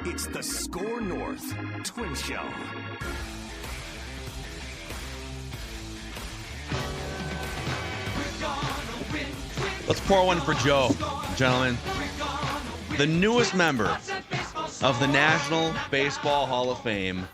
It's the Score North Twin Show. Let's pour one for Joe, gentlemen. The newest member of the National Baseball Hall of Fame,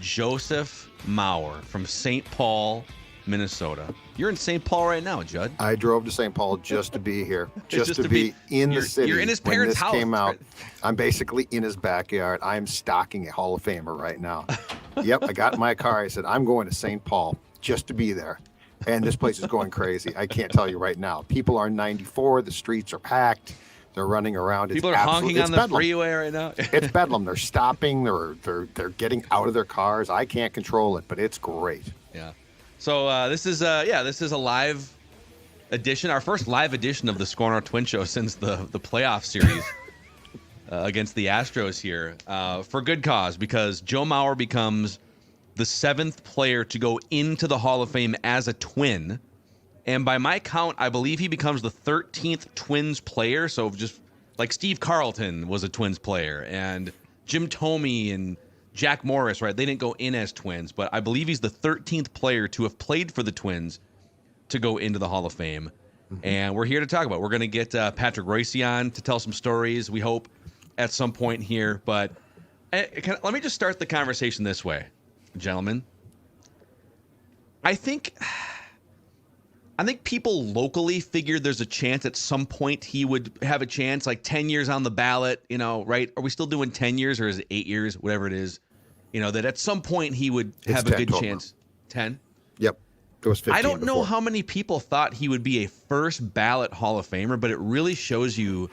Joseph Mauer from St. Paul, Minnesota. You're in St. Paul right now, Judd. I drove to St. Paul just to be here, just to be in the city. You're in his when parents' this house. came out, I'm basically in his backyard. I'm stalking a Hall of Famer right now. Yep, I got in my car. I said, I'm going to St. Paul just to be there. And this place is going crazy. I can't tell you right now. People are 94. The streets are packed. They're running around. People are honking on the freeway right now. It's bedlam. They're stopping. They're getting out of their cars. I can't control it, but it's great. Yeah. So this is a live edition, our first live edition of the Score North Twin Show since the playoff series against the Astros here, for good cause, because Joe Mauer becomes the 7th player to go into the Hall of Fame as a Twin. And by my count, I believe he becomes the 13th Twins player. So just like Steve Carlton was a Twins player, and Jim Thome and Jack Morris, right? They didn't go in as Twins, but I believe he's the 13th player to have played for the Twins to go into the Hall of Fame. Mm-hmm. And we're here to talk about it. We're going to get Patrick Reusse on to tell some stories, we hope, at some point here. But let me just start the conversation this way, gentlemen. I think people locally figured there's a chance at some point he would have a chance, like 10 years on the ballot, right? Are we still doing 10 years or is it 8 years, whatever it is? That at some point he would have a good chance. 10? Yep. It was 15 I don't know before. how many people thought he would be a first ballot Hall of Famer, but it really shows you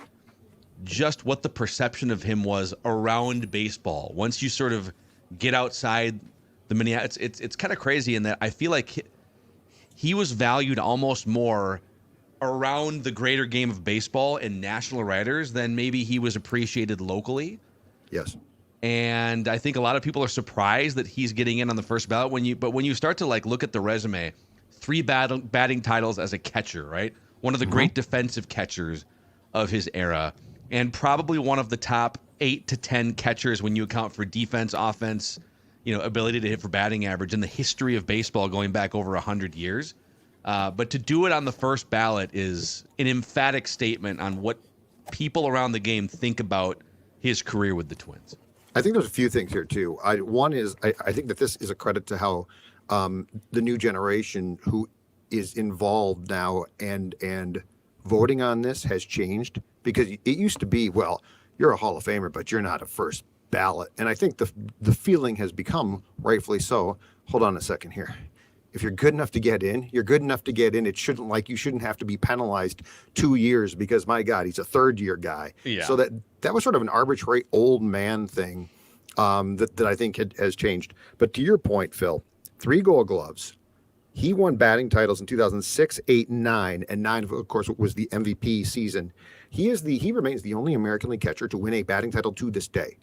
just what the perception of him was around baseball. Once you sort of get outside the Minneapolis, it's kind of crazy in that I feel like he was valued almost more around the greater game of baseball and national writers than maybe he was appreciated locally. Yes. And I think a lot of people are surprised that he's getting in on the first ballot. But when you start to look at the resume, 3 batting titles as a catcher, right? One of the great defensive catchers of his era, and probably one of the top 8 to 10 catchers when you account for defense, offense, ability to hit for batting average in the history of baseball going back over 100 years. But to do it on the first ballot is an emphatic statement on what people around the game think about his career with the Twins. I think there's a few things here, too. One is I think that this is a credit to how the new generation who is involved now and voting on this has changed, because it used to be, well, you're a Hall of Famer, but you're not a first ballot. And I think the feeling has become, rightfully so, hold on a second here. If you're good enough to get in, you're good enough to get in. You shouldn't have to be penalized 2 years because, my God, he's a third-year guy. Yeah. So that was sort of an arbitrary old man thing that I think has changed. But to your point, Phil, 3 Gold Gloves. He won batting titles in 2006, 8, and 9, and 9, of course, was the MVP season. He remains the only American League catcher to win a batting title to this day.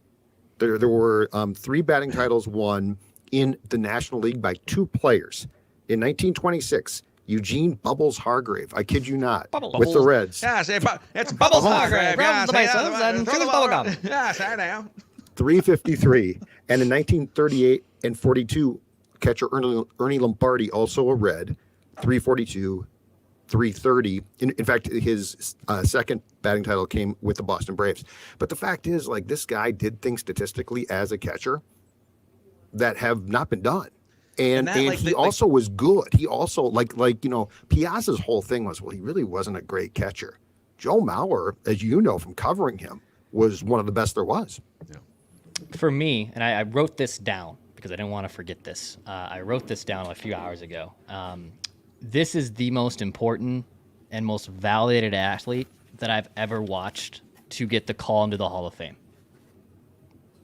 There were 3 batting titles won in the National League by 2 players. In 1926, Eugene Bubbles Hargrave, I kid you not, with the Reds. Yeah, it's Bubbles Hargrave. From the bases and chews bubblegum. Yeah, say it now. 353. And in 1938 and 42, catcher Ernie Lombardi, also a Red, 342, 330. In fact, his second batting title came with the Boston Braves. But the fact is, this guy did things statistically as a catcher that have not been done. And he also was good. He also, Piazza's whole thing was, well, he really wasn't a great catcher. Joe Mauer, as you know from covering him, was one of the best there was. Yeah. For me, and I wrote this down because I didn't want to forget this. I wrote this down a few hours ago. This is the most important and most validated athlete that I've ever watched to get the call into the Hall of Fame.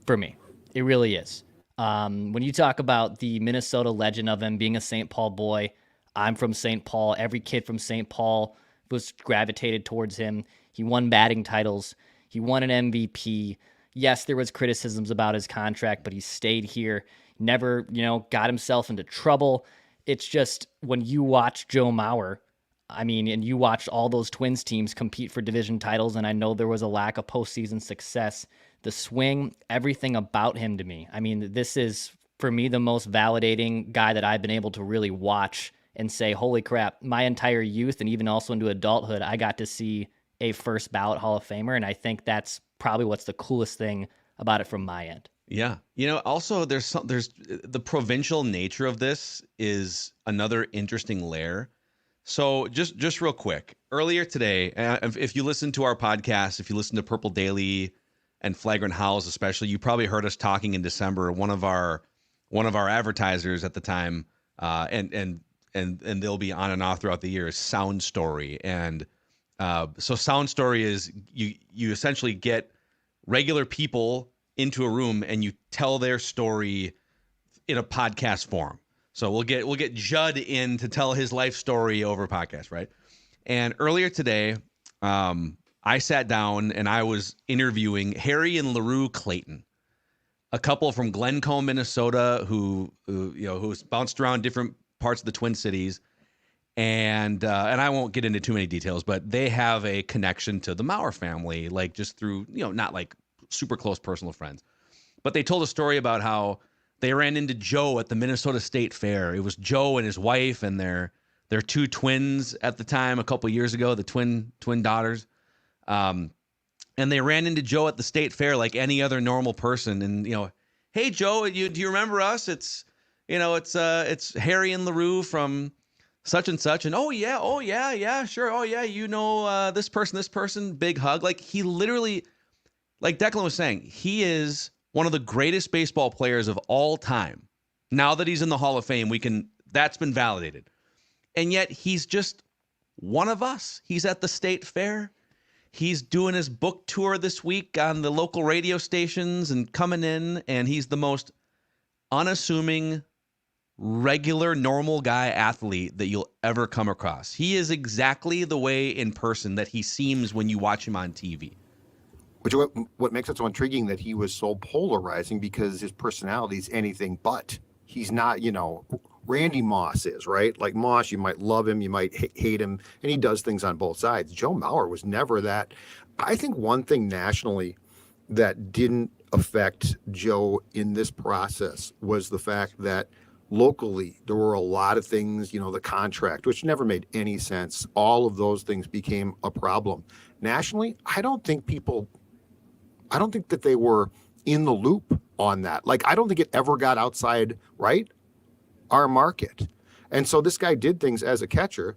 For me, it really is. When you talk about the Minnesota legend of him being a St. Paul boy, I'm from St. Paul. Every kid from St. Paul was gravitated towards him. He won batting titles. He won an MVP. Yes, there was criticisms about his contract, but he stayed here, never, got himself into trouble. It's just when you watch Joe Mauer, I mean, and you watched all those Twins teams compete for division titles, and I know there was a lack of postseason success. The swing, everything about him to me. I mean, this is, for me, the most validating guy that I've been able to really watch and say, holy crap, my entire youth and even also into adulthood, I got to see a first ballot Hall of Famer. And I think that's probably what's the coolest thing about it from my end. Yeah. Also there's the provincial nature of this is another interesting layer. So just real quick, earlier today, if you listen to our podcast, if you listen to Purple Daily and Flagrant Howls especially, you probably heard us talking in December. One of our advertisers at the time, and they'll be on and off throughout the year, is Sound Story. And so Sound Story is you essentially get regular people into a room and you tell their story in a podcast form. So we'll get Judd in to tell his life story over a podcast, right? And earlier today, I sat down and I was interviewing Harry and LaRue Clayton, a couple from Glencoe, Minnesota, who's bounced around different parts of the Twin Cities, and I won't get into too many details, but they have a connection to the Maurer family, like just through not like super close personal friends. But they told a story about how they ran into Joe at the Minnesota State Fair. It was Joe and his wife and their two twins at the time, a couple years ago, the twin daughters. And they ran into Joe at the State Fair like any other normal person. And, hey, Joe, do you remember us? It's Harry and LaRue from such and such. And, oh, yeah, sure. Oh, yeah, this person, big hug. Like, he literally, like Declan was saying, he is one of the greatest baseball players of all time. Now that he's in the Hall of Fame, that's been validated. And yet he's just one of us. He's at the State Fair. He's doing his book tour this week on the local radio stations and coming in, and he's the most unassuming, regular, normal guy athlete that you'll ever come across. He is exactly the way in person that he seems when you watch him on TV. Which what makes it so intriguing that he was so polarizing, because his personality is anything but. He's not, Randy Moss is, right? Like Moss, you might love him, you might hate him, and he does things on both sides. Joe Mauer was never that. I think one thing nationally that didn't affect Joe in this process was the fact that locally there were a lot of things, the contract, which never made any sense. All of those things became a problem. Nationally, I don't think that they were in the loop on that. Like, I don't think it ever got outside, right, our market. And so this guy did things as a catcher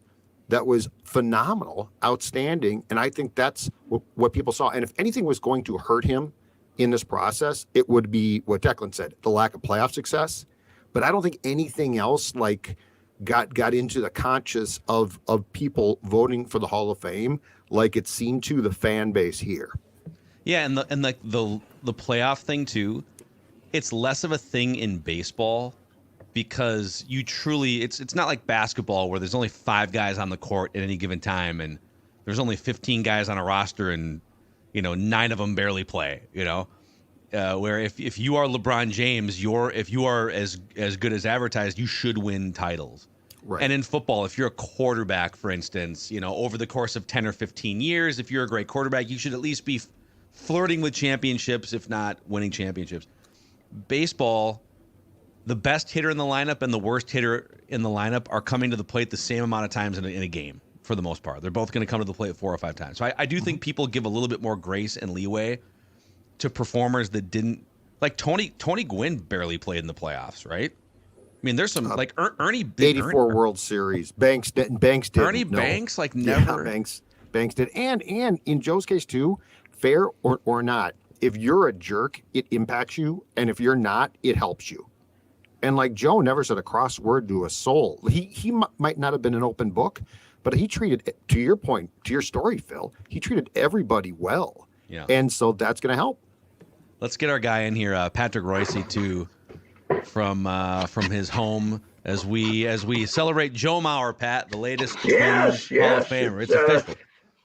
that was phenomenal, outstanding. And I think that's what people saw. And if anything was going to hurt him in this process, it would be what Declan said, the lack of playoff success. But I don't think anything else got into the conscious of people voting for the Hall of Fame like it seemed to the fan base here. Yeah, and the playoff thing too, it's less of a thing in baseball because you truly it's not like basketball where there's only 5 guys on the court at any given time and there's only 15 guys on a roster and 9 of them barely play. Where if you are LeBron James, if you are as good as advertised, you should win titles. Right. And in football, if you're a quarterback, for instance, over the course of 10 or 15 years, if you're a great quarterback, you should at least be flirting with championships, if not winning championships. Baseball, the best hitter in the lineup and the worst hitter in the lineup are coming to the plate the same amount of times in a game, for the most part. They're both going to come to the plate 4 or 5 times. So I do think people give a little bit more grace and leeway to performers that didn't. Like Tony Gwynn barely played in the playoffs, right? I mean, there's some like Ernie 84 World Series. Banks did. Ernie Banks, never. Yeah, Banks did. And in Joe's case too, fair or not, if you're a jerk, it impacts you, and if you're not, it helps you. And like Joe never said a cross word to a soul. He might not have been an open book, but he treated, to your point, to your story, Phil, he treated everybody well. Yeah. And so that's going to help. Let's get our guy in here, Patrick Reusse, too, from his home as we celebrate Joe Mauer, Pat, the latest yes, Hall of Famer. It's official.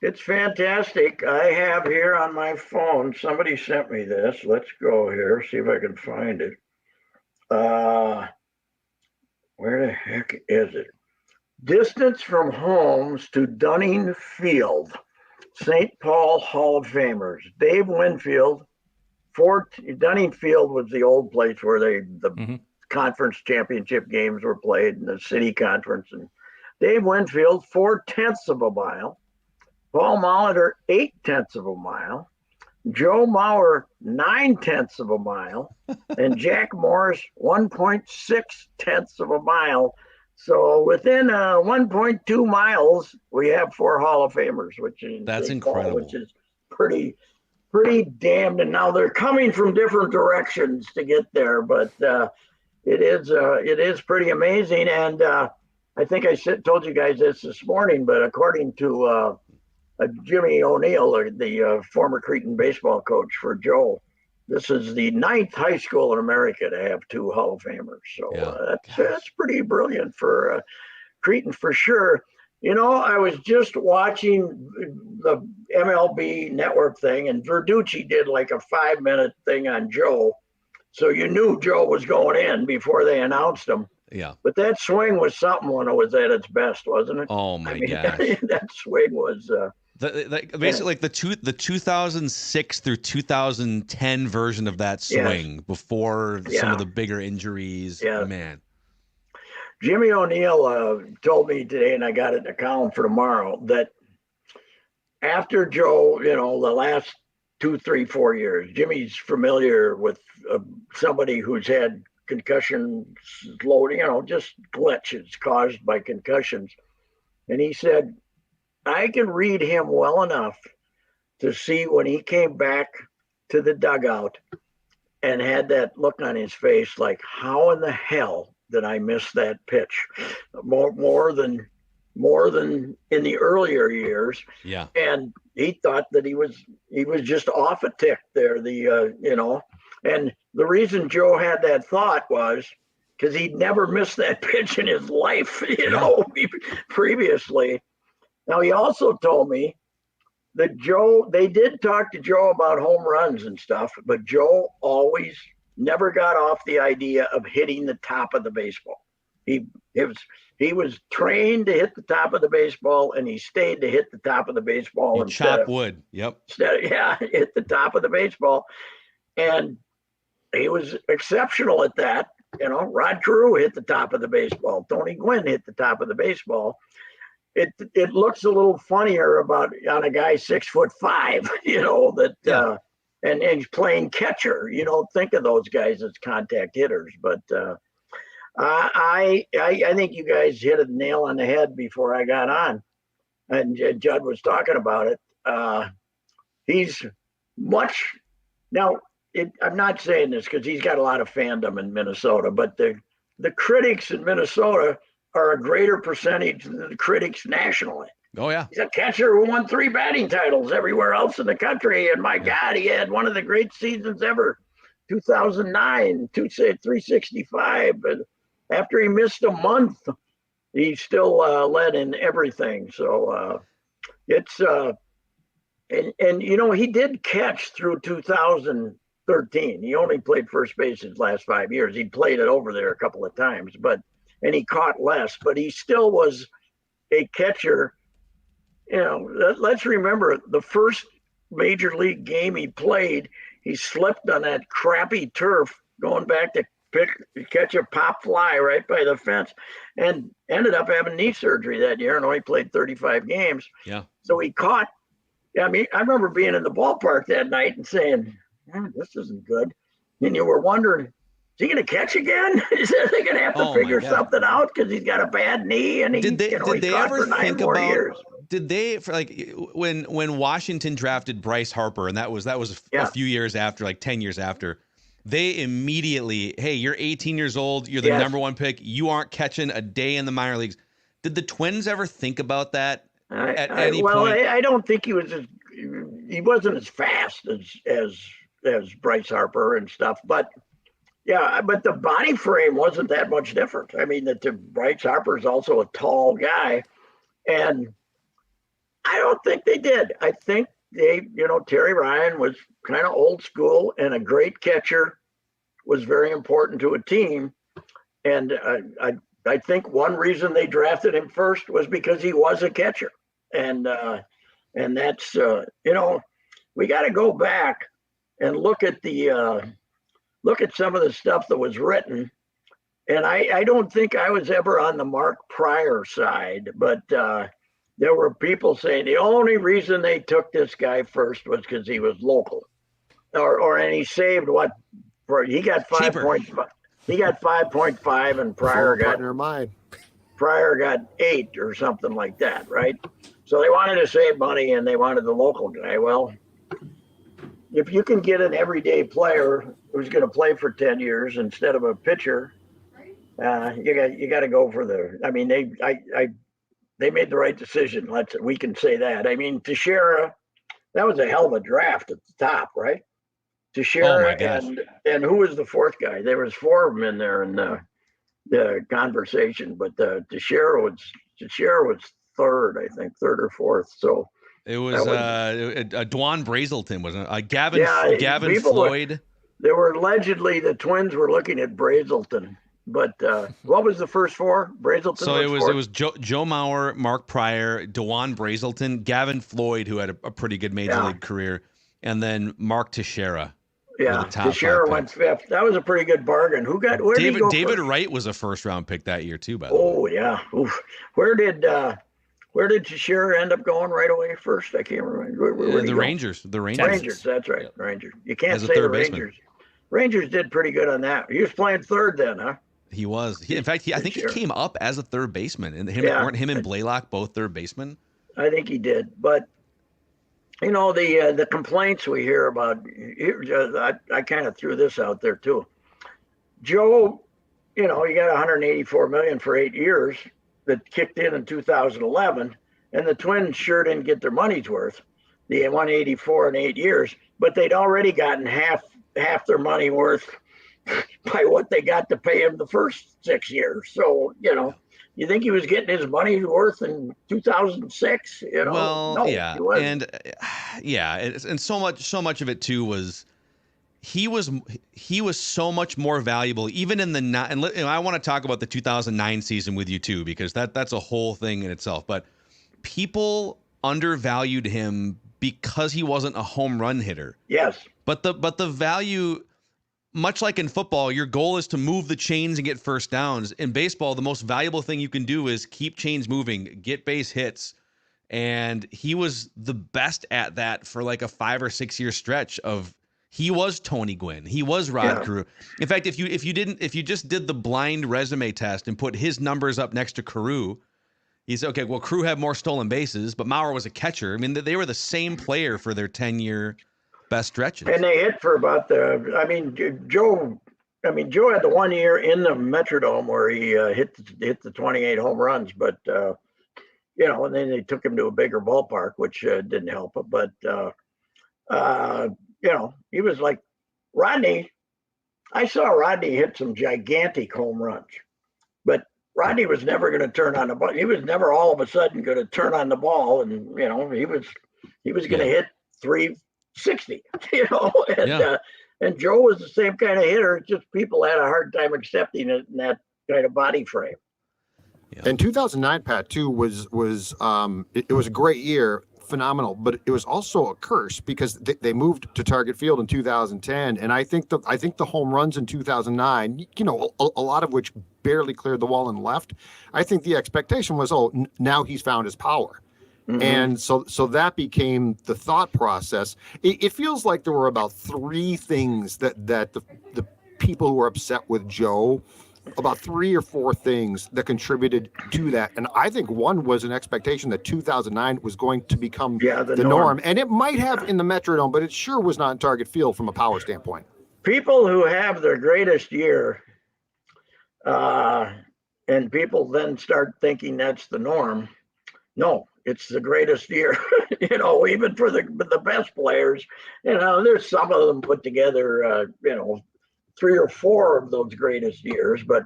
It's fantastic. I have here on my phone, somebody sent me this. Let's go here, see if I can find it. Where the heck is it? Distance from homes to Dunning Field. St. Paul Hall of Famers. Dave Winfield. Dunning Field was the old place where the conference championship games were played in the city conference. And Dave Winfield, 4/10 of a mile. Paul Molitor, 8/10 of a mile. Joe Mauer, 9/10 of a mile. And Jack Morris, 1.6 of a mile. So within 1.2 miles, we have 4 Hall of Famers, which is That's incredible. which is pretty damned. And now they're coming from different directions to get there, but it is pretty amazing. And I think I told you guys this morning, but according to Jimmy O'Neill, the former Cretan baseball coach for Joe, this is the 9th high school in America to have 2 Hall of Famers. So that's pretty brilliant for Cretan for sure. You know, I was just watching the MLB network thing, and Verducci did like a 5-minute thing on Joe. So you knew Joe was going in before they announced him. Yeah. But that swing was something when it was at its best, wasn't it? Oh my gosh. gosh. That swing was basically like the 2006 through 2010 version of that swing before some of the bigger injuries. Yeah. Man. Jimmy O'Neill told me today, and I got it in the column for tomorrow, that after Joe, the last 2, 3, 4 years, Jimmy's familiar with somebody who's had concussions, just glitches caused by concussions. And he said, I can read him well enough to see when he came back to the dugout and had that look on his face, like, how in the hell did I miss that pitch? More than in the earlier years. Yeah. And he thought that he was just off a tick there. And the reason Joe had that thought was because he'd never missed that pitch in his life, previously. Now, he also told me that they did talk to Joe about home runs and stuff, but Joe always never got off the idea of hitting the top of the baseball. He was trained to hit the top of the baseball, and he stayed to hit the top of the baseball. Chop wood. Yep. Hit the top of the baseball. And he was exceptional at that. Rod Carew hit the top of the baseball. Tony Gwynn hit the top of the baseball. It looks a little funnier on a guy 6'5", and he's playing catcher. You don't think of those guys as contact hitters, but I think you guys hit a nail on the head before I got on, and Judd was talking about it. He's much now. I'm not saying this because he's got a lot of fandom in Minnesota, but the critics in Minnesota are a greater percentage than the critics nationally. Oh, yeah. He's a catcher who won 3 batting titles everywhere else in the country. And my God, he had one of the great seasons ever. 2009, 365. But after he missed a month, he still led in everything. So it's and he did catch through 2013. He only played first base his last 5 years. He played it over there a couple of times, and he caught less, but he still was a catcher. Let's remember the first major league game he played, he slipped on that crappy turf going back to catch a pop fly right by the fence, and ended up having knee surgery that year and only played 35 games. Yeah. So he caught. I remember being in the ballpark that night and saying, this isn't good. And you were wondering, is he going to catch again? Is they going to have to figure something out because he's got a bad knee? And did they ever think about years. Did they, for when Washington drafted Bryce Harper, and that was a few years after, 10 years after, they immediately, hey, you're 18 years old, you're the number 1 pick, you aren't catching a day in the minor leagues. Did the Twins ever think about that at any point? I don't think he wasn't as fast as Bryce Harper and stuff, but the body frame wasn't that much different. Bryce Harper is also a tall guy, and I don't think they did. I think Terry Ryan was kind of old school, and a great catcher was very important to a team. And I think one reason they drafted him first was because he was a catcher, and that's we got to go back and look at some of the stuff that was written. And I don't think I was ever on the Mark Pryor side, but there were people saying the only reason they took this guy first was because he was local, and he saved what he got 5.5. He got 5.5, and Pryor got 8 or something like that, right? So they wanted to save money, and they wanted the local guy. Well, if you can get an everyday player who's going to play for 10 years instead of a pitcher, you got to go for the. I mean, they made the right decision. We can say that. I mean, Teixeira, that was a hell of a draft at the top, right? Teixeira and who was the fourth guy? There was 4 of them in there in the conversation, but Teixeira was third, I think, third or fourth. So it was Dwan Brazelton, wasn't it? Gavin Floyd. There were allegedly the Twins were looking at Brazelton, but what was the first 4? Brazelton. So it was Joe Mauer, Mark Pryor, Dwan Brazelton, Gavin Floyd, who had a pretty good major league career, and then Mark Teixeira. Yeah, Teixeira went 5th. That was a pretty good bargain. David Wright was a first-round pick that year too, by the way. Oh yeah. Oof. Where did Teixeira end up going right away first? I can't remember. Where the Rangers. The Rangers. Rangers. That's right. Yep. Rangers. You can't say the Rangers. Baseman. Rangers did pretty good on that. He was playing third then, huh? He was. In fact, I think he came up as a third baseman, and weren't him and Blaylock both third basemen? I think he did, but. The complaints we hear about, I kind of threw this out there too. Joe, he got $184 million for 8 years that kicked in 2011, and the Twins sure didn't get their money's worth, the 184 in 8 years, but they'd already gotten half their money worth by what they got to pay him the first 6 years. So, you think he was getting his money worth in 2006? Well, no, yeah, and so much of it too was he was so much more valuable even in the and I want to talk about the 2009 season with you too, because that's a whole thing in itself. But people undervalued him because he wasn't a home run hitter. Yes, but the value. Much like in football, your goal is to move the chains and get first downs. In baseball, the most valuable thing you can do is keep chains moving, get base hits. And he was the best at that for like a 5 or 6 year stretch he was Tony Gwynn. He was Rod Carew. In fact, if you just did the blind resume test and put his numbers up next to Carew, he's okay. Well, Carew had more stolen bases, but Mauer was a catcher. I mean, they were the same player for their 10-year best stretches. And they hit for about Joe had the 1 year in the Metrodome where he hit the 28 home runs, but and then they took him to a bigger ballpark, which didn't help him. But he was like Rodney. I saw Rodney hit some gigantic home runs, but Rodney was never going to turn on the ball. He was never all of a sudden going to turn on the ball, and he was going to hit 360, and Joe was the same kind of hitter. It's just people had a hard time accepting it in that kind of body frame. Yeah. And 2009, Pat, too, was it was a great year, phenomenal, but it was also a curse because they moved to Target Field in 2010, and I think the home runs in 2009, a lot of which barely cleared the wall and left. I think the expectation was, now he's found his power. Mm-hmm. And so that became the thought process. It feels like there were about 3 things that the people who were upset with Joe, about 3 or 4 things that contributed to that. And I think one was an expectation that 2009 was going to become the norm. And it might have in the Metrodome, but it sure was not in Target Field from a power standpoint. People who have their greatest year, and people then start thinking that's the norm. No, it's the greatest year, even for the best players. There's some of them put together, 3 or 4 of those greatest years, but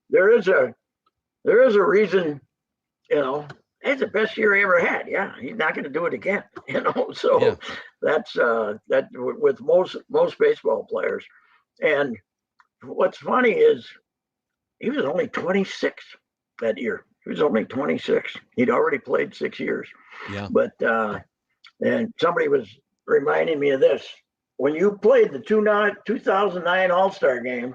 there is a reason, it's the best year he ever had. Yeah, he's not going to do it again, So that's that with most baseball players. And what's funny is he was only 26 that year. He was only 26. He'd already played 6 years. Yeah. But and somebody was reminding me of this. When you played the 2009 All-Star game,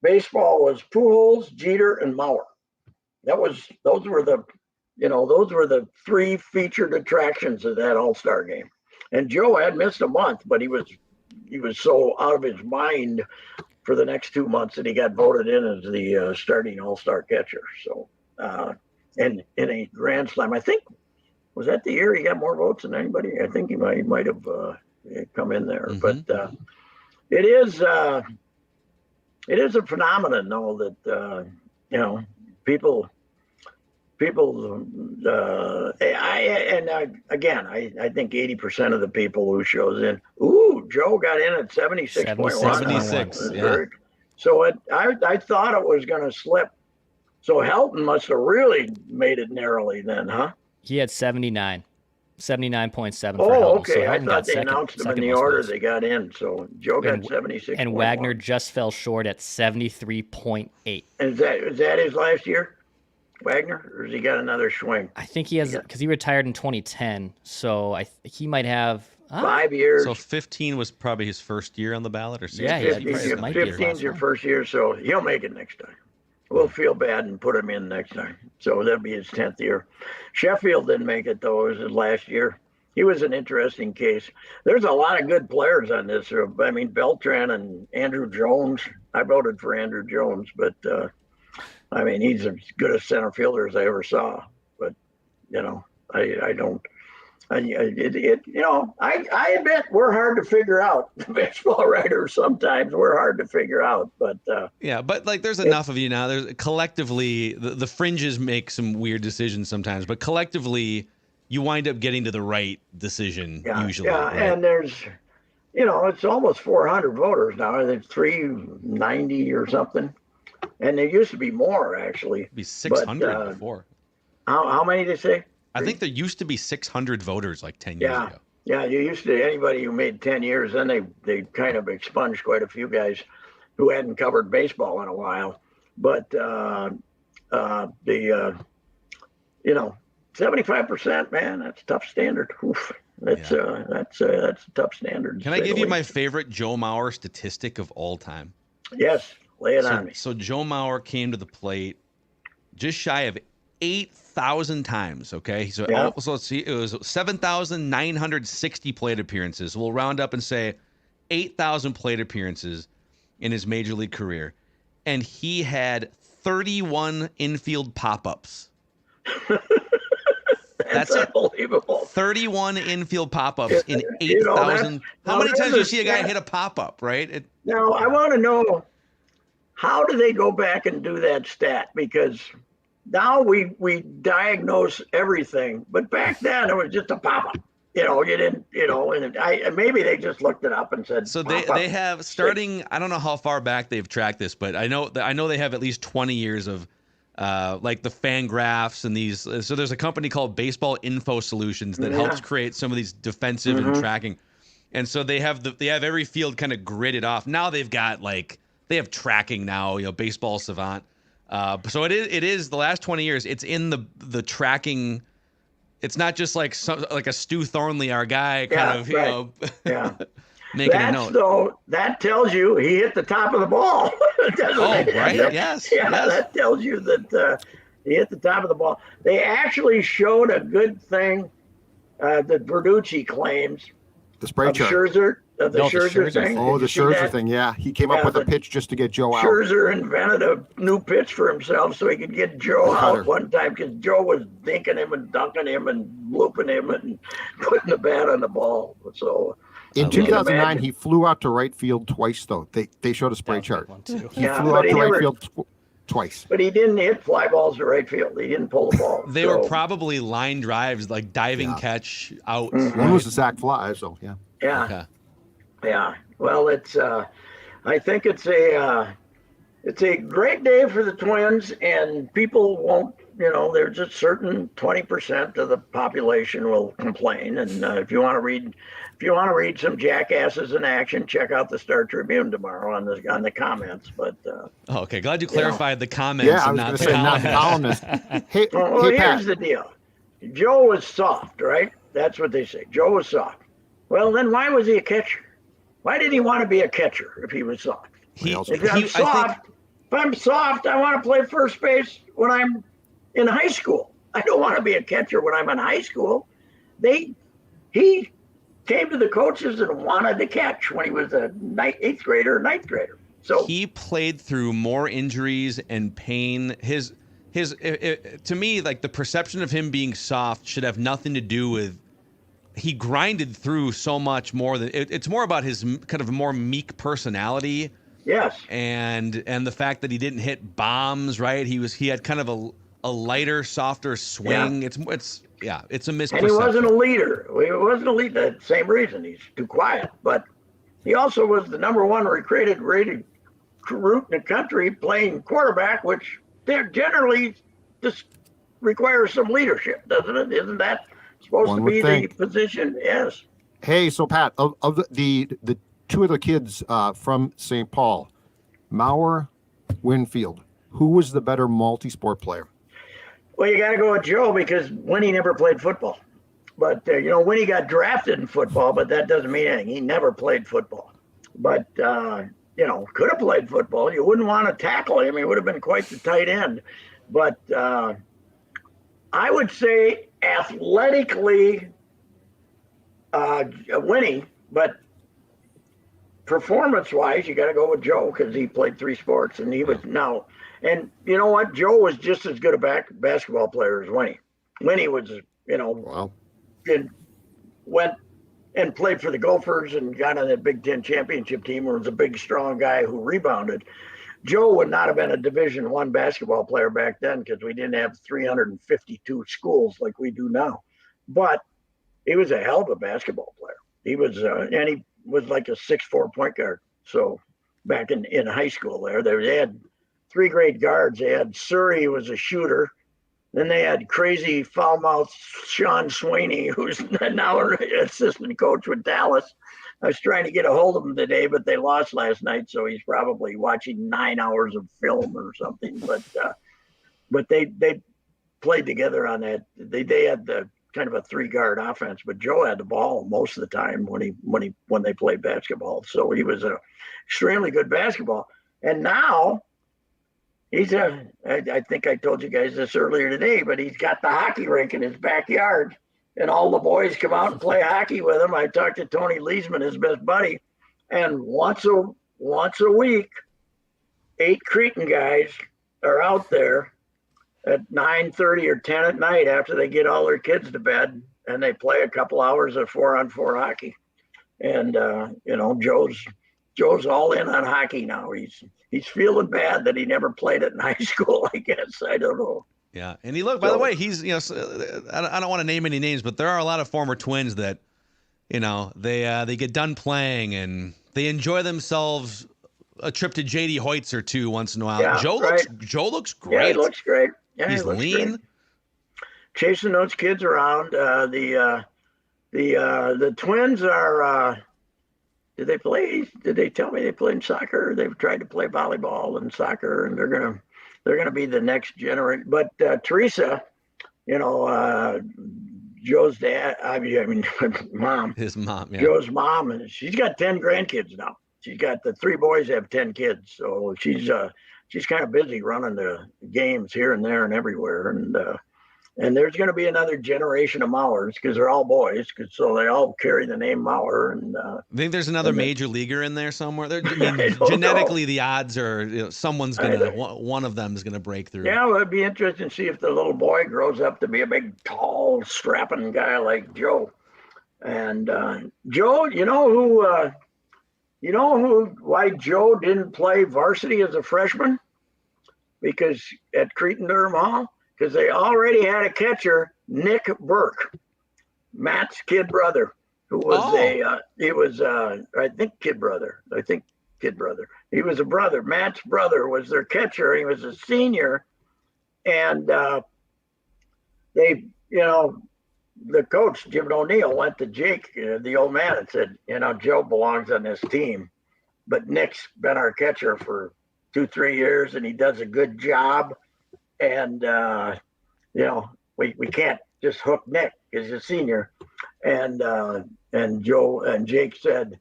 baseball was Pujols, Jeter, and Mauer. Those were the three featured attractions of that All-Star game. And Joe had missed a month, but he was so out of his mind for the next 2 months that he got voted in as the starting All-Star catcher. So, and in a Grand Slam, I think, was that the year he got more votes than anybody? I think he might have come in there. Mm-hmm. But it is a phenomenon, though, that people. I think 80% of the people who shows in. Ooh, Joe got in at 76.1. 76. Yeah. So I thought it was going to slip. So Helton must have really made it narrowly then, huh? He had 79. 79.7 for Oh, Helton. okay. So I Helton thought got they announced them in the order they got in. So Joe got 76. And Wagner just fell short at 73.8. Is that his last year, Wagner, or has he got another swing? I think he has, because he retired in 2010. So he might have 5 years. So 15 was probably his first year on the ballot, or 16? Yeah, 15's your first year, so he'll make it next time. We'll feel bad and put him in next time. So that'll be his 10th year. Sheffield didn't make it, though. It was his last year. He was an interesting case. There's a lot of good players on this. I mean, Beltran and Andrew Jones. I voted for Andrew Jones, but I mean, he's as good a center fielder as I ever saw. But I don't. I admit we're hard to figure out. The baseball writers sometimes we're hard to figure out, but yeah, but like there's enough of you now. There's collectively the fringes make some weird decisions sometimes, but collectively you wind up getting to the right decision usually. Yeah, right? And there's, it's almost 400 voters now. I think 390 or something, and there used to be more actually. It'd be 600 before. How many did they say? I think there used to be 600 voters like 10 years ago. Yeah, you used to, anybody who made 10 years, then they kind of expunged quite a few guys who hadn't covered baseball in a while. But 75%, man, that's a tough standard. Oof. That's a tough standard. Can I give you my favorite Joe Mauer statistic of all time? Yes, lay it on me. So Joe Mauer came to the plate just shy of 8,000 times. Okay, so let's see, it was 7,960 plate appearances. We'll round up and say 8,000 plate appearances in his major league career, and he had 31 infield pop-ups. That's unbelievable. 31 infield pop-ups in 8,000. How many times do you see a guy hit a pop-up, right? Now, I want to know, how do they go back and do that stat? Because now we diagnose everything, but back then it was just a pop-up. You didn't, and maybe they just looked it up and said. So they have starting. I don't know how far back they've tracked this, but I know they have at least 20 years of like the fan graphs and these. So there's a company called Baseball Info Solutions that helps create some of these defensive and tracking, and so they have every field kind of gridded off. Now they have tracking now. Baseball Savant. So it is the last 20 years. It's in the tracking. It's not just like a Stu Thornley, our guy, kind of making a note. Though that tells you he hit the top of the ball. Right? Yes. That tells you that he hit the top of the ball. They actually showed a good thing that Verducci claims. The spray chart. Scherzer. The Scherzer thing. Oh, the Scherzer thing. Yeah, he came up with a pitch just to get Joe out. Scherzer invented a new pitch for himself so he could get Joe out one time because Joe was dinking him and dunking him and looping him and putting the bat on the ball. So in 2009, he flew out to right field twice, though. They showed a spray chart. He flew out to right field twice. But he didn't hit fly balls to right field. He didn't pull the ball. They were probably line drives, like diving catch out. One was a sac fly, so yeah. Yeah. Okay. Yeah. Well, it's I think it's a great day for the Twins, and people there's a certain 20% of the population will complain. And if you want to read some jackasses in action, check out the Star Tribune tomorrow on the comments. But okay, glad you clarified the comments. Yeah, I was going to say not columnist. Hey, well, hey, here's Pat. the deal. Joe was soft, right? That's what they say. Joe was soft. Well, then why was he a catcher? Why did he want to be a catcher if he was soft? If I'm soft, I want to play first base when I'm in high school. I don't want to be a catcher when I'm in high school. He came to the coaches and wanted to catch when he was a 8th grader or 9th grader. So he played through more injuries and pain. To me, like, the perception of him being soft should have nothing to do with. He grinded through so much more than it's more about his kind of more meek personality. Yes. And the fact that he didn't hit bombs, right? He had kind of a lighter, softer swing. Yeah. It's a misperception. And he wasn't a leader. He wasn't a leader. The same reason he's too quiet. But he also was the number 1 rated recruit in the country playing quarterback, which generally just requires some leadership, doesn't it? Isn't that supposed to be the position? Yes. Hey, so Pat, of the 2 of the kids from St. Paul, Maurer, Winfield, who was the better multi-sport player? Well, you got to go with Joe because Winnie never played football. But, Winnie got drafted in football, but that doesn't mean anything. He never played football. But, could have played football. You wouldn't want to tackle him. He would have been quite the tight end. But I would say athletically, Winnie, but performance-wise, you got to go with Joe because he played 3 sports, and he was now. And you know what? Joe was just as good a basketball player as Winnie. Winnie was, wow. Went and played for the Gophers and got on that Big Ten championship team where was a big, strong guy who rebounded. Joe would not have been a Division I basketball player back then because we didn't have 352 schools like we do now. But he was a hell of a basketball player. He was, and he was like a 6'4" point guard. So back in high school they had 3 great guards. They had Surrey, who was a shooter. Then they had crazy foul-mouthed Sean Sweeney, who's now an assistant coach with Dallas. I was trying to get a hold of him today, but they lost last night, so he's probably watching 9 hours of film or something. But they played together on that. They had the kind of a 3-guard offense, but Joe had the ball most of the time when they played basketball. So he was a extremely good basketball. And now I think I told you guys this earlier today, but he's got the hockey rink in his backyard, and all the boys come out and play hockey with him. I talked to Tony Leesman, his best buddy, and once a week, 8 Cretan guys are out there at 9:30 or 10 at night after they get all their kids to bed, and they play a couple hours of 4-on-4 hockey. And Joe's all in on hockey now. He's feeling bad that he never played it in high school, I guess. I don't know. Yeah. And by the way, he's, I don't want to name any names, but there are a lot of former Twins that, they get done playing and they enjoy themselves a trip to JD Hoyt's or 2 once in a while. Yeah, Joe looks great. Yeah, he looks great. Yeah, he's he looks lean. Great. Chasing those kids around. The Twins are, did they tell me they played soccer? They've tried to play volleyball and soccer, and they're gonna be the next generation. But Teresa, Joe's dad, mom. His mom, yeah. Joe's mom, and she's got 10 grandkids now. She's got the 3 boys have 10 kids, so she's kind of busy running the games here and there and everywhere. And there's going to be another generation of Maurers because they're all boys, so they all carry the name Maurer. And I think there's another major leaguer in there somewhere. Genetically, the odds are someone's one of them is gonna break through. Yeah, well, it'd be interesting to see if the little boy grows up to be a big, tall, strapping guy like Joe. And Joe, why Joe didn't play varsity as a freshman? Because at Cretin-Durham Hall. Because they already had a catcher, Nick Burke, Matt's kid brother, who was I think kid brother. He was a brother. Matt's brother was their catcher. He was a senior, and they, the coach, Jim O'Neill, went to Jake, the old man, and said, Joe belongs on this team, but Nick's been our catcher for 2-3 years, and he does a good job. And, we can't just hook Nick because he's a senior. And Joe and Jake said,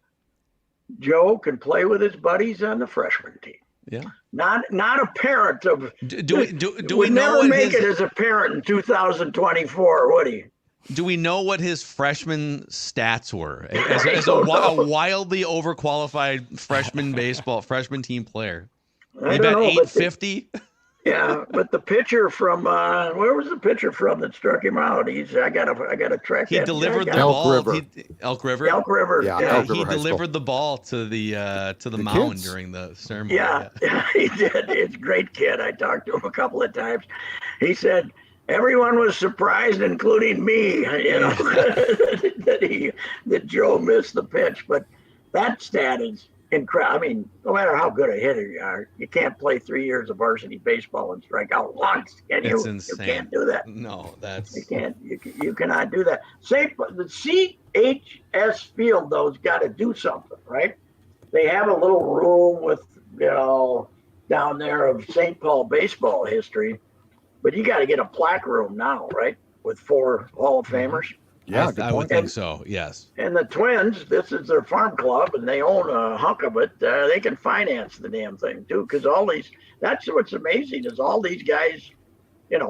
Joe can play with his buddies on the freshman team. Yeah. Not a parent of. Do we would know never make it as a parent in 2024, would he? Do we know what his freshman stats were as a wildly overqualified freshman team player? He bet 850. Yeah, but the pitcher from where was the pitcher from that struck him out? I gotta track. He that delivered the guy. ball. Elk River. Elk River. Yeah, Yeah. Elk River He High delivered School. the ball to the mound kids. during the ceremony. Yeah, he did. It's a great kid. I talked to him a couple of times. He said everyone was surprised, including me. that Joe missed the pitch, but that stat is incredible. I mean, no matter how good a hitter you are, you can't play 3 years of varsity baseball and strike out once. Can you? It's insane. You can't do that. No, that's. You can't. You cannot do that. The CHS field though's got to do something, right? They have a little room with down there of St. Paul baseball history, but you got to get a plaque room now, right? With 4 Hall of Famers. Yeah, I would think so. Yes. And the Twins, this is their farm club, and they own a hunk of it. They can finance the damn thing too, because that's what's amazing is all these guys.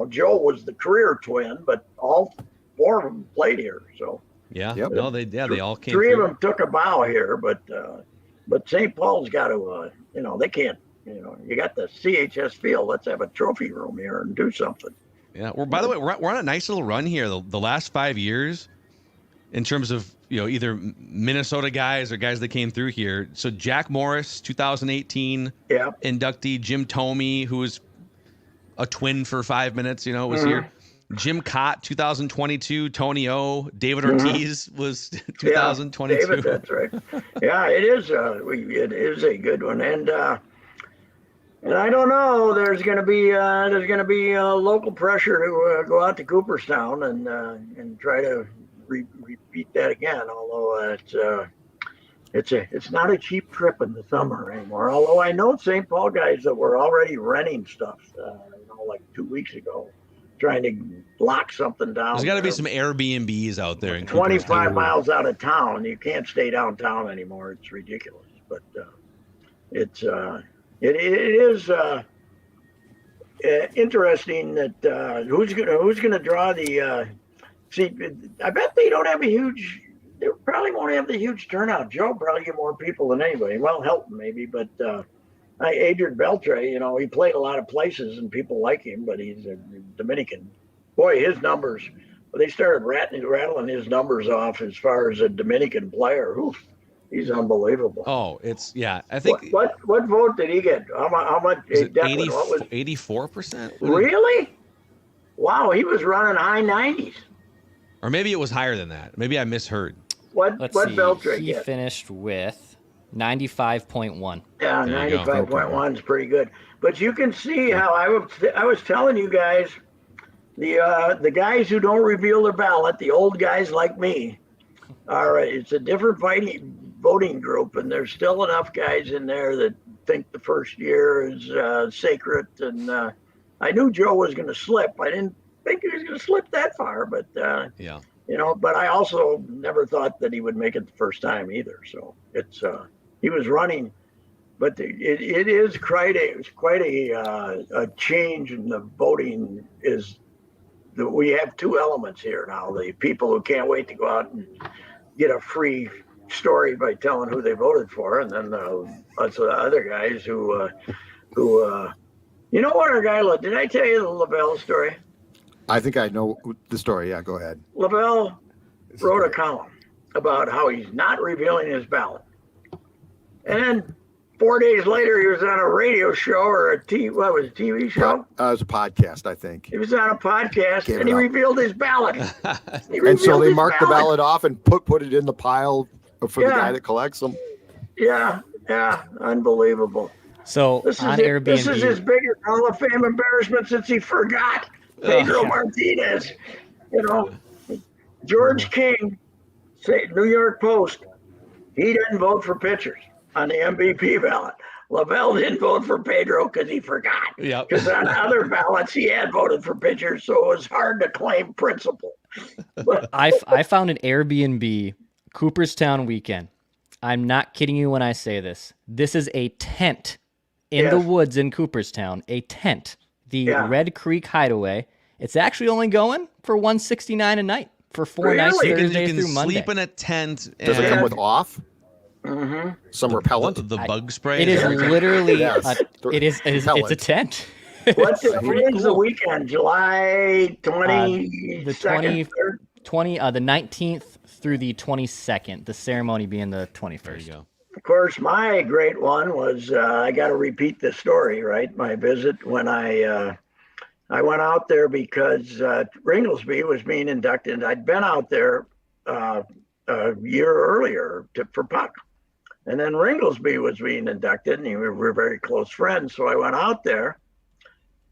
Joe was the career Twin, but all 4 of them played here. So Yeah. Yep. No, they all came. 3 through. of them took a bow here, but St. Paul's got to, they can't. You got the CHS field. Let's have a trophy room here and do something. Yeah. By the way, we're on a nice little run here. The last 5 years, in terms of either Minnesota guys or guys that came through here. So Jack Morris, 2018 inductee. Jim Thome, who was a Twin for 5 minutes, was here. Jim Cott, 2022. Tony O. David Ortiz was 2022. Yeah, David, that's right. Yeah, it is. It is a good one, and I don't know. There's going to be local pressure to go out to Cooperstown and try to repeat that again. Although it's not a cheap trip in the summer anymore. Although I know St. Paul guys that were already renting stuff, like 2 weeks ago, trying to lock something down. There's got to be some Airbnbs out there. In 25 miles out of town, you can't stay downtown anymore. It's ridiculous, but it is interesting that who's gonna draw the. See, I bet they don't have a huge. They probably won't have the huge turnout. Joe probably get more people than anybody. Well, Helton maybe, but Adrian Beltre, he played a lot of places and people like him, but he's a Dominican. Boy, his numbers. They started rattling his numbers off as far as a Dominican player. Oof. He's unbelievable. Oh, I think. What vote did he get? How much? 84%? Really? Wow, he was running high 90s. Or maybe it was higher than that. Maybe I misheard. What Beltre He get? finished with 95.1. Yeah, There you go. 95.1 is pretty good. But you can see how I was telling you guys, the guys who don't reveal their ballot, the old guys like me, it's a different voting group, and there's still enough guys in there that think the first year is sacred. And I knew Joe was going to slip. I didn't think he was going to slip that far, but but I also never thought that he would make it the first time either. So he was running, but it is quite a change in the voting. Is that we have 2 elements here now: the people who can't wait to go out and get a free story by telling who they voted for, and then the other guys who what our guy did I tell you the Lavelle story? I think I know the story. Yeah, go ahead. Lavelle wrote a column about how he's not revealing his ballot, and then 4 days later he was on a radio show or a TV show? It was a podcast, I think. He was on a podcast and he revealed his ballot. And so they marked the ballot off and put it in the pile for the guy that collects them. Yeah, unbelievable. So This on is Airbnb, his biggest Hall of Fame embarrassment since he forgot. Pedro Martinez. You know, George King, New York Post, he didn't vote for pitchers on the MVP ballot. Lavelle didn't vote for Pedro because he forgot. Yep. Because on other ballots, he had voted for pitchers, so it was hard to claim principle. But I found an Airbnb Cooperstown weekend. I'm not kidding you when I say this. This is a tent in the woods in Cooperstown, a tent. The Red Creek Hideaway. It's actually only going for $169 a night for 4 nights, Thursday through Monday. Sleep in a tent. Does it come with off? Mm-hmm. Some repellent? The bug spray? It is literally, Yes. it's a tent. What's the weekend? July 20, the 19th through the 22nd, the ceremony being the 21st. There you go. Of course, my great one was, I got to repeat this story, right? My visit when I went out there because Ringlesby was being inducted. I'd been out there a year earlier for Puck. And then Ringlesby was being inducted, and we were very close friends. So I went out there,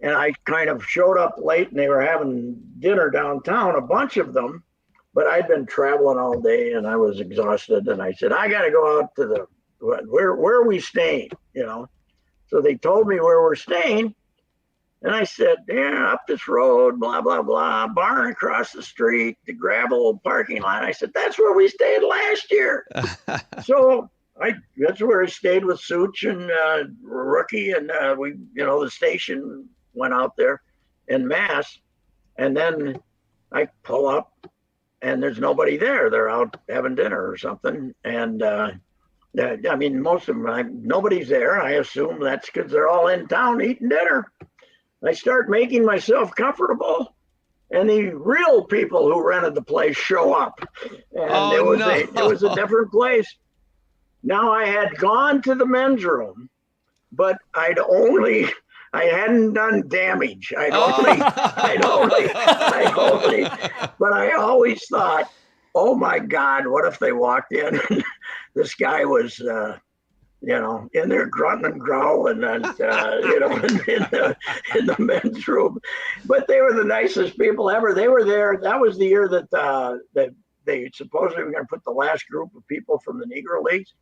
and I kind of showed up late, and they were having dinner downtown, a bunch of them. But I'd been traveling all day, and I was exhausted. And I said, I got to go out to where are we staying? You know. So they told me where we're staying. And I said, yeah, up this road, blah, blah, blah, barn across the street, the gravel parking lot. I said, that's where we stayed last year. So that's where I stayed with Such and Rookie. And we, the station went out there en masse. And then I pull up and there's nobody there. They're out having dinner or something. And most of them, nobody's there. I assume that's because they're all in town eating dinner. I start making myself comfortable, and the real people who rented the place show up. And it was a different place. Now I had gone to the men's room, but I hadn't done damage. But I always thought, oh my God, what if they walked in and this guy was in there grunting and growling and, in the men's room. But they were the nicest people ever. They were there. That was the year that they supposedly were going to put the last group of people from the Negro Leagues.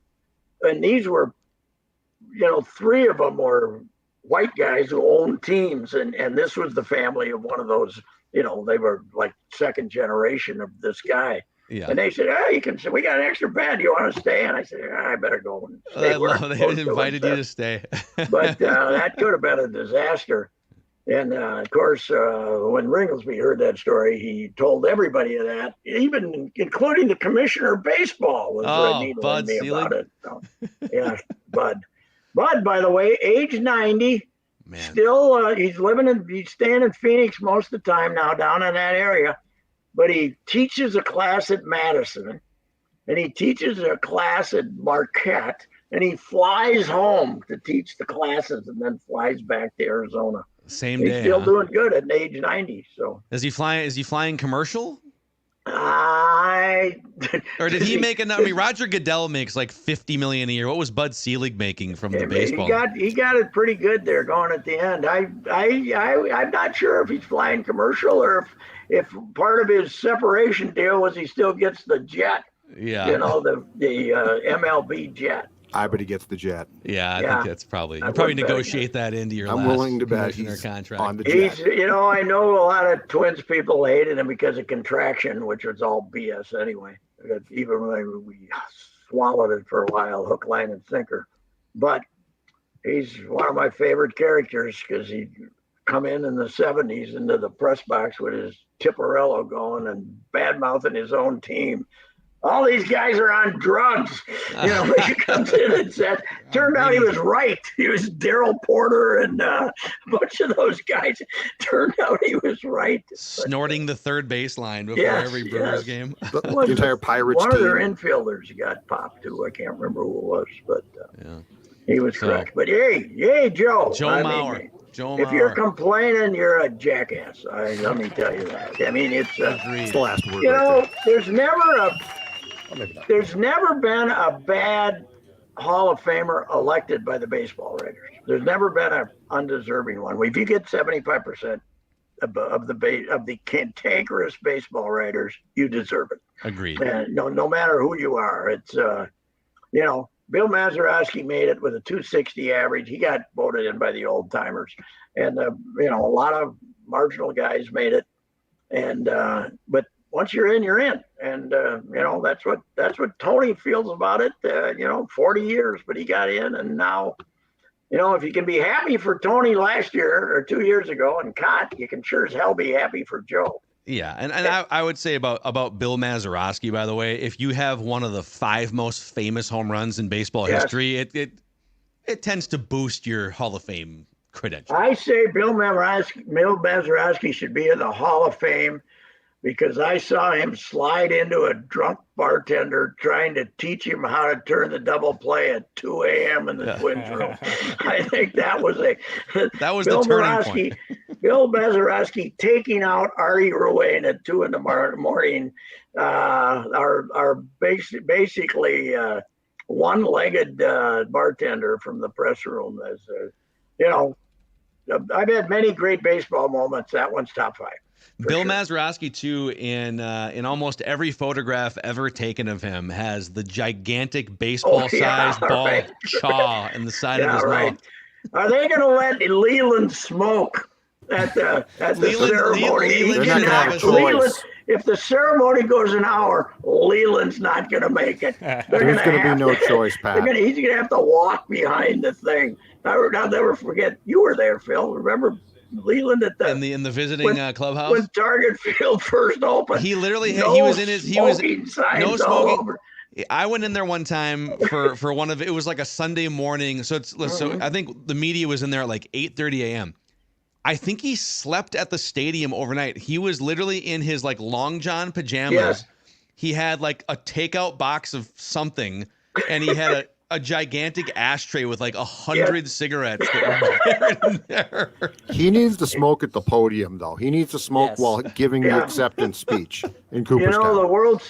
And these were, 3 of them were white guys who owned teams. And this was the family of one of those, they were like second generation of this guy. Yeah. And they said, we got an extra bed. Do you want to stay? And I said, I better go and stay. They invited you to stay. But that could have been a disaster. And of course, when Ringlesby heard that story, he told everybody of that, even including the commissioner of baseball was needling me about it. So, yeah, Bud. Bud, by the way, age 90, still he's staying in Phoenix most of the time now, down in that area. But he teaches a class at Madison, and he teaches a class at Marquette, and he flies home to teach the classes and then flies back to Arizona. Same day. He's still doing good at age 90. So is he flying commercial? Or did he make enough? I mean, Roger Goodell makes like $50 million a year. What was Bud Selig making from the baseball? He got it pretty good there going at the end. I'm not sure if he's flying commercial or if part of his separation deal was he still gets the jet. Yeah. The MLB jet. I bet he gets the jet. Yeah, I think that's probably you probably negotiate that into your. I'm willing to bet he's contract. on the jet. I know a lot of Twins people hated him because of contraction, which was all BS anyway. Even when we swallowed it for a while, hook, line, and sinker. But he's one of my favorite characters because he'd come in the 70s into the press box with his Tipperello going and bad-mouthing his own team. All these guys are on drugs. He comes in and said, turned out he was right. He was Darryl Porter and a bunch of those guys. Turned out he was right. Snorting the third baseline before every Brewers game. The entire Pirates team. One of their infielders got popped too. I can't remember who it was, but he was correct. But yay, Joe. Joe Mauer. If you're complaining, you're a jackass. Let me tell you that. I mean, it's the last word. There's never been a bad Hall of Famer elected by the baseball writers. There's never been an undeserving one. If you get 75%, the cantankerous baseball writers, you deserve it. Agreed. And no matter who you are, it's Bill Mazeroski made it with a 260 average. He got voted in by the old timers, and a lot of marginal guys made it. And but once you're in, you're in. And that's what Tony feels about it. 40 years, but he got in, and now, if you can be happy for Tony last year or 2 years ago and Cott, you can sure as hell be happy for Joe. Yeah, and I would say about Bill Mazeroski, by the way, if you have one of the 5 most famous home runs in baseball history, it tends to boost your Hall of Fame credentials. I say Bill Mazeroski should be in the Hall of Fame because I saw him slide into a drunk bartender trying to teach him how to turn the double play at 2 a.m. in the Twins room. I think that was the turning point. Bill Mazeroski taking out Artie Ruane at 2 in the morning are basically one-legged bartender from the press room. As I've had many great baseball moments. That one's top 5. Bill Mazeroski, too, in almost every photograph ever taken of him, has the gigantic baseball-sized ball chaw in the side of his mouth. Are they going to let Leland smoke at the ceremony? Leland, if the ceremony goes an hour, Leland's not going to make it. There's going to be no choice, Pat. He's going to have to walk behind the thing. I'll never forget. You were there, Phil. Remember Leland at the in the visiting clubhouse when Target Field first opened? He literally he was no smoking. I went in there one time for one of it was like a Sunday morning. So so I think the media was in there at like 8:30 a.m. I think he slept at the stadium overnight. He was literally in his like long john pajamas. Yes. He had like a takeout box of something, and he had a gigantic ashtray with like 100 cigarettes that were in there. He needs to smoke at the podium, though. He needs to smoke while giving the acceptance speech in Cooperstown.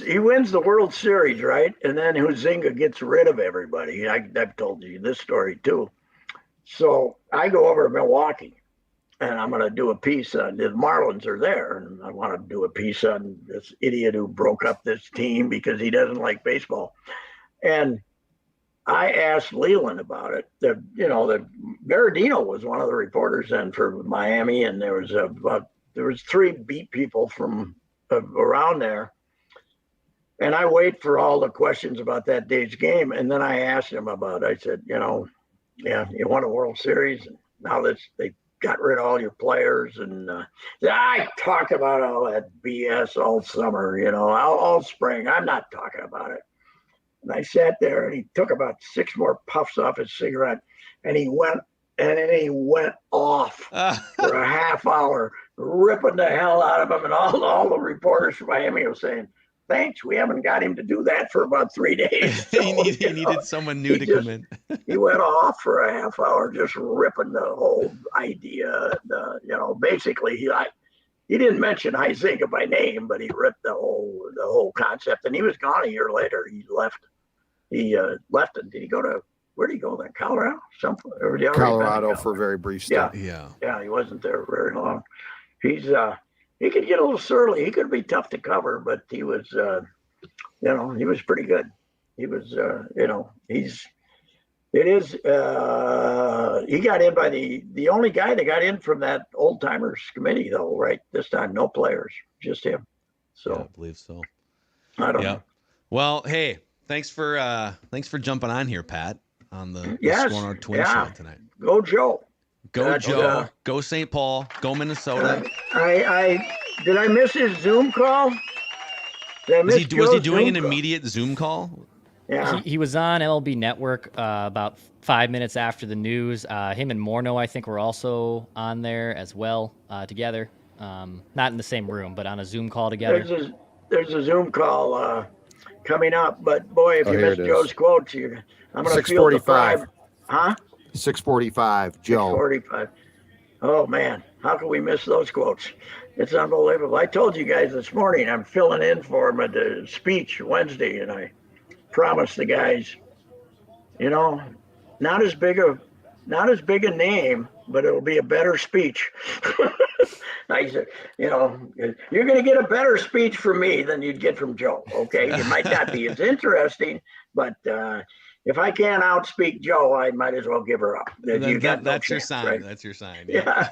He wins the World Series, right? And then Huizinga gets rid of everybody. I've told you this story too. So I go over to Milwaukee, and I'm going to do a piece on the Marlins are there, and I want to do a piece on this idiot who broke up this team because he doesn't like baseball. And I asked Leland about it. The Berardino was one of the reporters then for Miami, and there was 3 beat people from around there. And I wait for all the questions about that day's game, and then I asked him about it. I said, you won a World Series, and now they got rid of all your players, and I talk about all that BS all summer, all spring. I'm not talking about it. And I sat there, and he took about 6 more puffs off his cigarette, and he went off for a half hour, ripping the hell out of him. And all the reporters from Miami were saying, "Thanks, we haven't got him to do that for about 3 days." So, he needed someone new to come in. He went off for a half hour, just ripping the whole idea. Basically, he didn't mention Huizinga by name, but he ripped the whole concept. And he was gone a year later. He left. Left it. Where did he go then? Colorado? Colorado for a very brief stint. Yeah, he wasn't there very long. He could get a little surly. He could be tough to cover, but he was, he was pretty good. He was, he got in by the only guy that got in from that old timers committee though, right? This time, no players, just him. So I believe so. I don't know. Well, hey, thanks for jumping on here, Pat, on the Scorner Twin Show tonight. Go Joe. Go Joe. Go St. Paul. Go Minnesota. Did I miss his Zoom call? Was he doing an immediate Zoom call? Yeah. He was on MLB Network about 5 minutes after the news. Him and Morneau, I think, were also on there as well together. Not in the same room, but on a Zoom call together. There's a Zoom call coming up, but boy, if you missed Joe's quotes, I'm going to feel the pride. Huh? 6:45, Joe. 6:45. Oh man, how can we miss those quotes? It's unbelievable. I told you guys this morning I'm filling in for him at the speech Wednesday, and I promised the guys, not as big a name, but it'll be a better speech. I said, you're going to get a better speech from me than you'd get from Joe. Okay, it might not be as interesting, but if I can't outspeak Joe, I might as well give her up. That's your chance, sign. right? That's your sign. Yeah,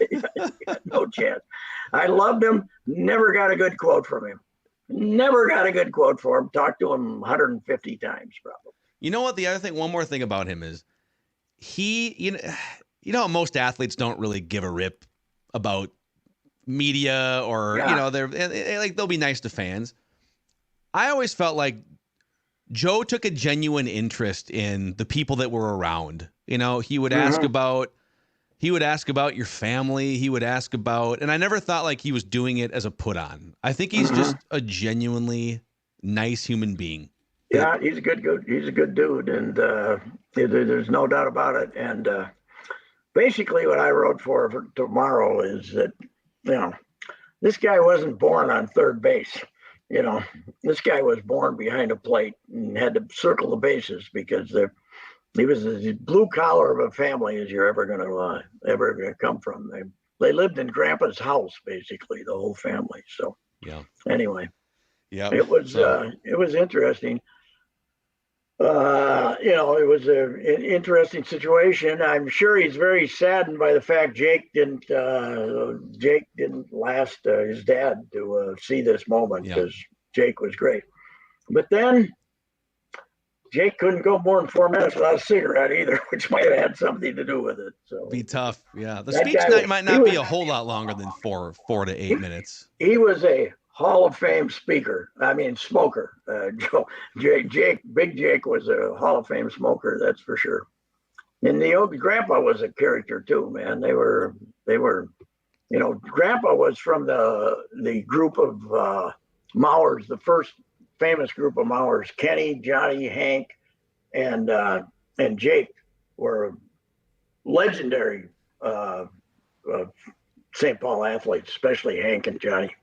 no chance. I loved him. Never got a good quote from him. Never got a good quote for him. Talked to him 150 times probably. You know what? The other thing, one more thing about him is you know, most athletes don't really give a rip about media or, they're like, they'll be nice to fans. I always felt like Joe took a genuine interest in the people that were around. He would ask about your family. He would ask about, and I never thought like he was doing it as a put on. I think he's just a genuinely nice human being. Yeah, he's a good dude, and there's no doubt about it. And basically, what I wrote for tomorrow is that this guy wasn't born on third base. This guy was born behind a plate and had to circle the bases because he was as blue collar of a family as you're ever gonna come from. They lived in Grandpa's house, basically, the whole family. So anyway, it was interesting. It was an interesting situation. I'm sure he's very saddened by the fact Jake didn't last his dad to see this moment because Jake was great. But then Jake couldn't go more than 4 minutes without a cigarette either, which might have had something to do with it. So be tough. Yeah, the speech might not be a whole lot longer than 4 to 8 minutes. He was a Hall of Fame smoker. Big Jake was a Hall of Fame smoker, that's for sure. And the old Grandpa was a character too, man. They were, Grandpa was from the group of Mowers, the first famous group of Mowers. Kenny, Johnny, Hank, and Jake were legendary St. Paul athletes, especially Hank and Johnny.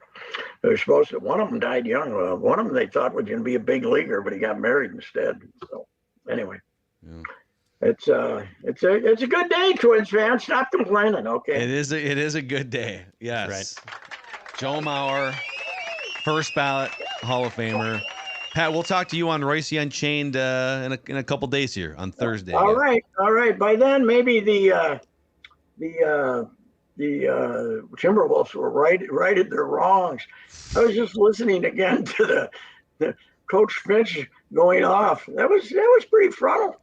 They were supposed to. One of them died young. One of them they thought was going to be a big leaguer, but he got married instead. So anyway, it's a good day, Twins fans. Stop complaining, okay? It is a good day. Yes. Right. Joe Mauer, first ballot Hall of Famer. Pat, we'll talk to you on Reusse Unchained in a couple days here on Thursday. All right. By then, maybe the Timberwolves were righted their wrongs. I was just listening again to the Coach Finch going off. That was pretty frontal.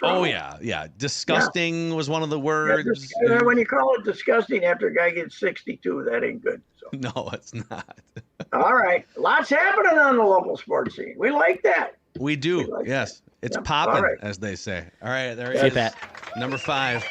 Oh yeah. Disgusting was one of the words. When you call it disgusting after a guy gets 62, that ain't good. So. No, it's not. All right, lots happening on the local sports scene. We like that. We do. Yes, it's popping, as they say. All right, there he is. Pat. Number 5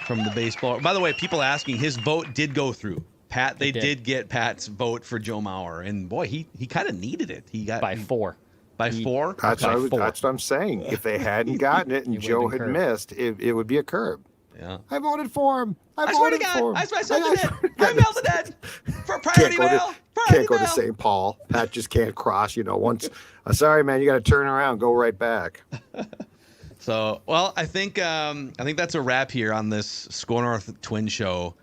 from the baseball. By the way, people asking, his vote did go through. Pat, they did get Pat's vote for Joe Mauer, and boy, he kind of needed it. He got by 4. By 4? That's what I'm saying. If they hadn't gotten it and Joe had missed, it would be a curb. Yeah. I voted for him. I voted for him. I swear I did. I mailed it in for priority mail. Can't go to St. Paul. Pat just can't cross. Once. Sorry, man. You got to turn around. Go right back. So, well, I think that's a wrap here on this Score North Twin Show,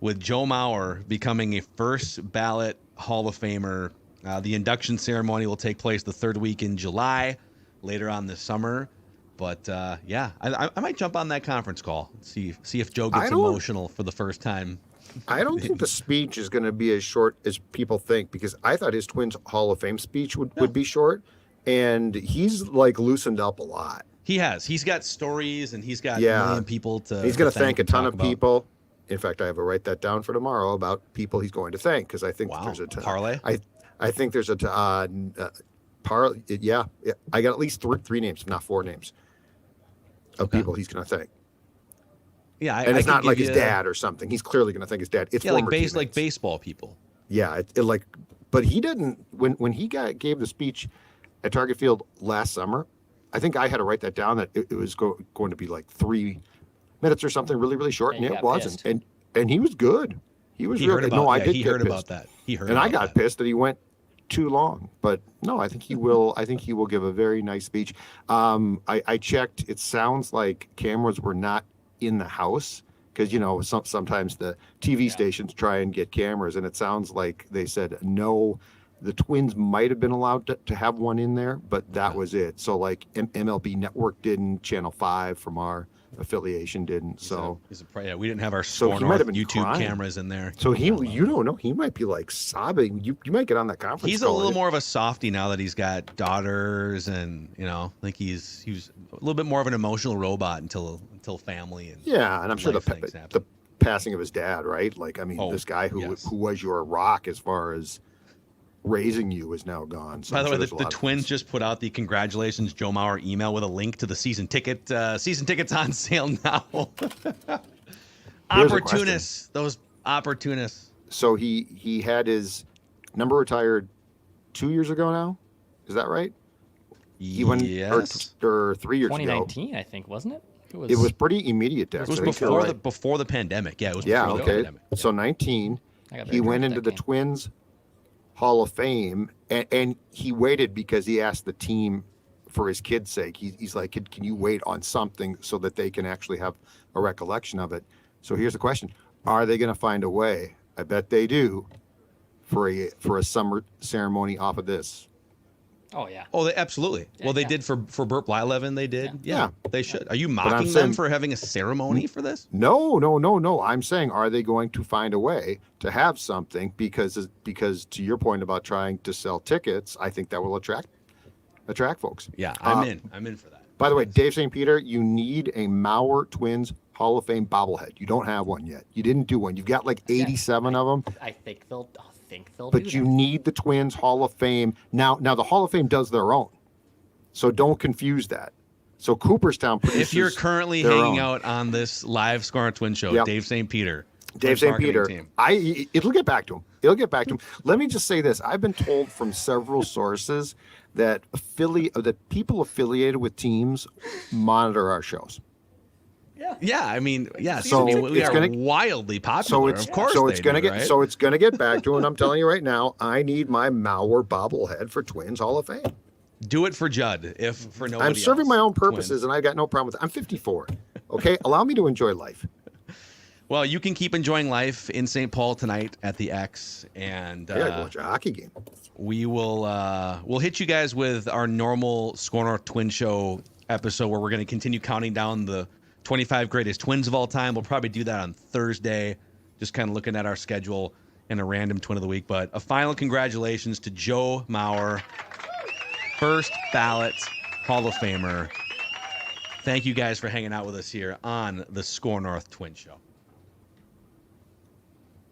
with Joe Mauer becoming a first ballot Hall of Famer. The induction ceremony will take place the 3rd week in July, later on this summer. But I might jump on that conference call. See if Joe gets emotional for the first time. I don't think the speech is going to be as short as people think, because I thought his Twins Hall of Fame speech would be short, and he's like loosened up a lot. He has. He's got stories, and he's got a million people to. He's going to thank a ton of people. In fact, I have to write that down for tomorrow about people he's going to thank, because I think there's a parlay. I think there's a parlay. Yeah, I got at least three names, if not 4 names, of people he's going to thank. Yeah, and it's not like his dad or something. He's clearly going to thank his dad. It's like baseball people. Yeah, but he didn't when he gave the speech at Target Field last summer. I think I had to write that down, that it was going to be like 3 minutes or something, really, really short, and it wasn't. And he was good. He was really good. No, I did. He heard about that. He heard, and I got pissed that he went too long. But no, I think he will. I think he will give a very nice speech. I checked. It sounds like cameras were not in the house, because sometimes the TV stations try and get cameras, and it sounds like they said no. The Twins might have been allowed to have one in there, but that was it. So like MLB Network didn't, Channel 5 from our affiliation didn't. So we didn't have our so Score he might have North been YouTube crying. cameras in there. So he might be like sobbing. You might get on that conference. He's call. a little more of a softie now that he's got daughters, and I think he was a little bit more of an emotional robot until family and and I'm sure life the passing of his dad, right? Like I mean, this guy who was your rock as far as raising you is now gone. So by the way, the Twins just put out the congratulations Joe Mauer email with a link to the season tickets on sale now. Opportunists, those opportunists. So he had his number retired 2 years ago now. Is that right? He went or 3 years 2019, I think, wasn't it? It was pretty immediate, Dex. It was before the pandemic. Yeah, it was before the pandemic. So 19, he went into the Twins Hall of Fame, and he waited because he asked the team for his kid's sake. He's like, can you wait on something so that they can actually have a recollection of it? So here's the question. Are they going to find a way? I bet they do for a summer ceremony off of this. Oh, yeah. Oh, they absolutely. Yeah, well, they did for Burt Blyleven. They did. Yeah, they should. Are you mocking them for having a ceremony for this? No. I'm saying, are they going to find a way to have something? Because to your point about trying to sell tickets, I think that will attract folks. Yeah, I'm in for that. By the way, Dave St. Peter, you need a Mauer Twins Hall of Fame bobblehead. You don't have one yet. You didn't do one. You've got like 87 of them. I think they'll but you need the Twins Hall of Fame. Now the Hall of Fame does their own. So don't confuse that. So Cooperstown produces if you're currently hanging out on this live Score North Twin show, Dave St. Peter. Dave St. Peter. It'll get back to him. Let me just say this. I've been told from several sources that people affiliated with teams monitor our shows. Yeah, I mean, So we are wildly popular. Of course, so it's gonna get back to him. I'm telling you right now, I need my Mauer bobblehead for Twins Hall of Fame. Do it for Judd, if for nobody I'm serving else. my own purposes, Twins. and I got no problem with it. I'm 54. Okay, allow me to enjoy life. Well, you can keep enjoying life in St. Paul tonight at the X, and I gotta go watch a hockey game. We will we'll hit you guys with our normal Score North Twin Show episode where we're going to continue counting down the 25 greatest Twins of all time. We'll probably do that on Thursday, just kind of looking at our schedule and a random Twin of the Week. But a final congratulations to Joe Mauer, first ballot Hall of Famer. Thank you guys for hanging out with us here on the Score North Twin Show.